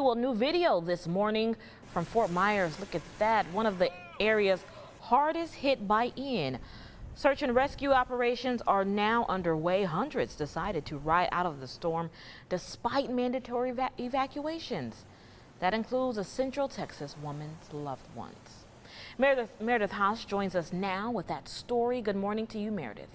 well, new video this morning from Fort Myers. Look at that. One of the areas hardest hit by Ian. Search and rescue operations are now underway. Hundreds decided to ride out of the storm despite mandatory evacuations. That includes a Central Texas woman's loved ones. Meredith Haas joins us now with that story. Good morning to you, Meredith.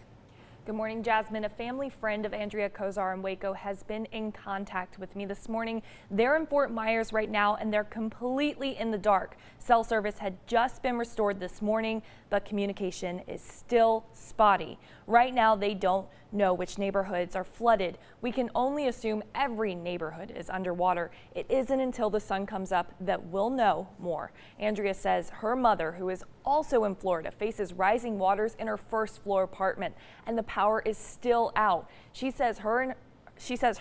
Good morning, Jasmine. A family friend of Andrea Kosar in Waco has been in contact with me this morning. They're in Fort Myers right now, and they're completely in the dark. Cell service had just been restored this morning, but communication is still spotty. Right now, they don't know which neighborhoods are flooded. We can only assume every neighborhood is underwater. It isn't until the sun comes up that we'll know more. Andrea says her mother, who is also in Florida, faces rising waters in her first floor apartment, and the power is still out. She says her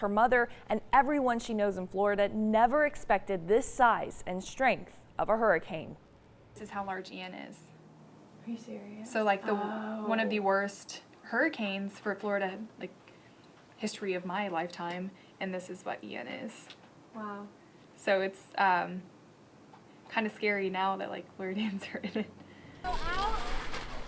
mother and everyone she knows in Florida never expected this size and strength of a hurricane. This is how large Ian is. Are you serious? So like one of the worst hurricanes for Florida, like history of my lifetime, and this is what Ian is. Wow. So it's kind of scary now that like Floridians are in it.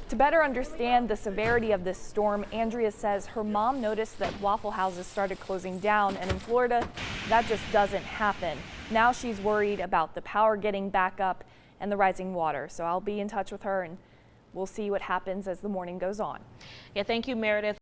To better understand the severity of this storm, Andrea says her mom noticed that Waffle Houses started closing down, and in Florida, that just doesn't happen. Now she's worried about the power getting back up and the rising water. So I'll be in touch with her, and we'll see what happens as the morning goes on. Yeah, thank you, Meredith.